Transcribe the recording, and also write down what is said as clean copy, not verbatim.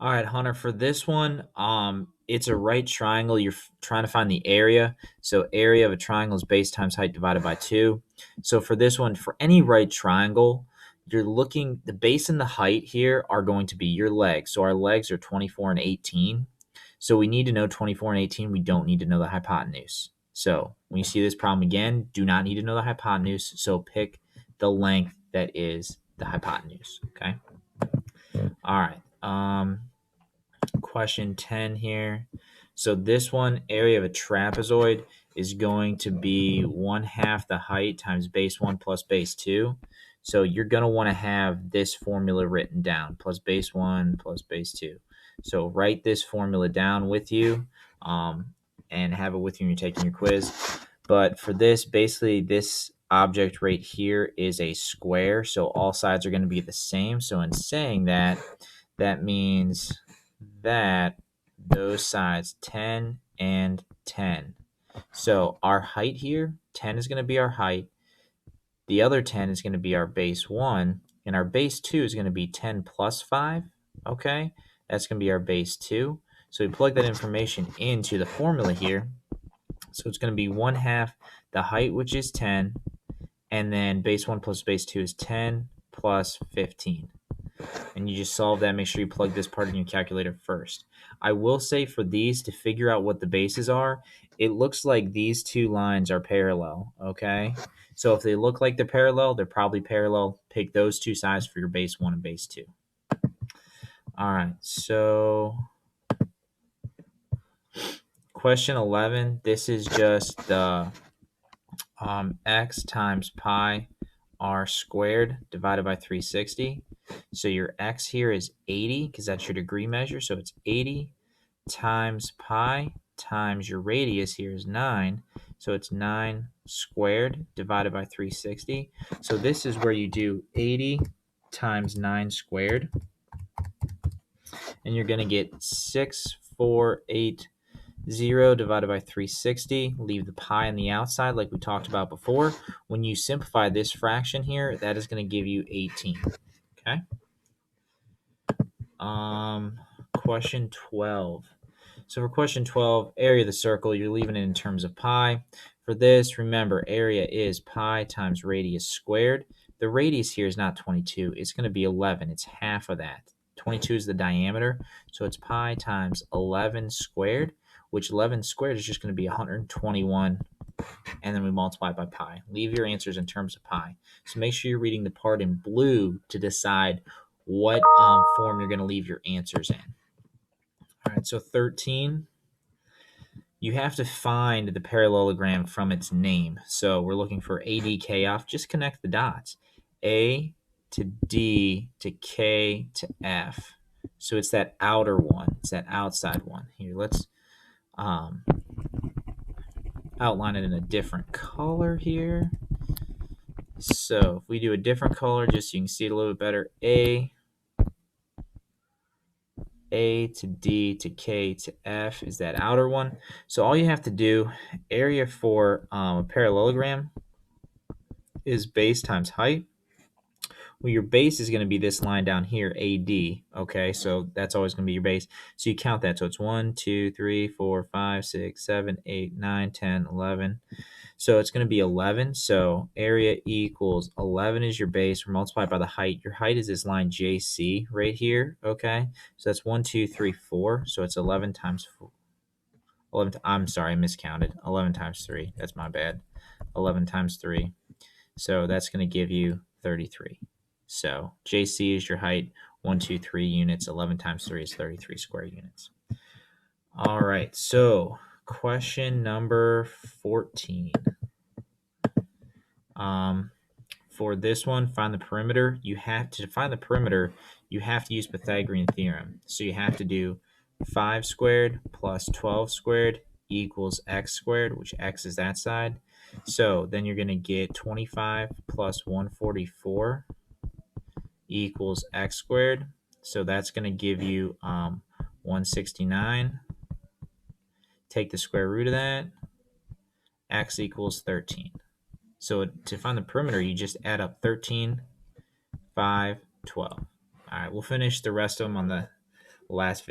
All right, Hunter, for this one, it's a right triangle. You're trying to find the area. So area of a triangle is base times height divided by 2. So for this one, for any right triangle, you're looking, the base and the height here are going to be your legs. So our legs are 24 and 18. So we need to know 24 and 18. We don't need to know the hypotenuse. So when you see this problem again, do not need to know the hypotenuse. So pick the length that is the hypotenuse. Okay. All right. Question 10 here. So this one, area of a trapezoid is going to be 1/2 the height times base 1 plus base 2. So you're going to want to have this formula written down, plus base 1 plus base 2. So write this formula down with you and have it with you when you're taking your quiz. But for this, basically this object right here is a square. So all sides are going to be the same. So in saying that, that means that those sides 10 and 10. So our height here, 10 is going to be our height. The other 10 is going to be our base 1. And our base 2 is going to be 10 plus 5. Okay, that's going to be our base 2. So we plug that information into the formula here. So it's going to be 1/2 the height, which is 10. And then base 1 plus base 2 is 10 plus 15. And you just solve that. Make sure you plug this part in your calculator first. I will say for these, to figure out what the bases are, it looks like these two lines are parallel, okay? So if they look like they're parallel, they're probably parallel. Pick those two sides for your base 1 and base 2. All right, so question 11, this is just the x times pi r squared divided by 360. So your x here is 80 because that's your degree measure. So it's 80 times pi times your radius here is 9. So it's 9 squared divided by 360. So this is where you do 80 times 9 squared. And you're going to get 6,480 divided by 360. Leave the pi on the outside like we talked about before. When you simplify this fraction here, that is going to give you 18. Okay. Question 12. So for question 12, area of the circle, you're leaving it in terms of pi. For this, remember, area is pi times radius squared. The radius here is not 22. It's going to be 11. It's half of that. 22 is the diameter. So it's pi times 11 squared, which 11 squared is just going to be 121. And then we multiply by pi. Leave your answers in terms of pi. So make sure you're reading the part in blue to decide what form you're going to leave your answers in. All right, so 13, you have to find the parallelogram from its name. So we're looking for AD off. Just connect the dots. A to D to K to F. So it's that outer one. It's that outside one. Here, let's outline it in a different color here. So if we do a different color, just so you can see it a little bit better, A to D to K to F is that outer one. So all you have to do, area for a parallelogram is base times height. Well, your base is going to be this line down here, AD. Okay, so that's always going to be your base. So you count that. So it's 1, 2, 3, 4, 5, 6, 7, 8, 9, 10, 11. So it's going to be 11. So area equals 11 is your base. We're multiplied by the height. Your height is this line JC right here. Okay. So that's 1, 2, 3, 4. So it's 11 times 4. 11. I'm sorry, I miscounted. 11 times 3. That's my bad. 11 times 3. So that's going to give you 33. So JC is your height. 1, 2, 3 units. 11 times 3 is 33 square units. All right. So question number 14. For this one, find the perimeter. You have to find the perimeter. You have to use Pythagorean theorem. So you have to do 5 squared plus 12 squared equals x squared, which x is that side. So then you're going to get 25 plus 144 equals x squared. So that's going to give you 169. Take the square root of that. X equals 13. So to find the perimeter, you just add up 13, 5, 12. All right, we'll finish the rest of them on the last video.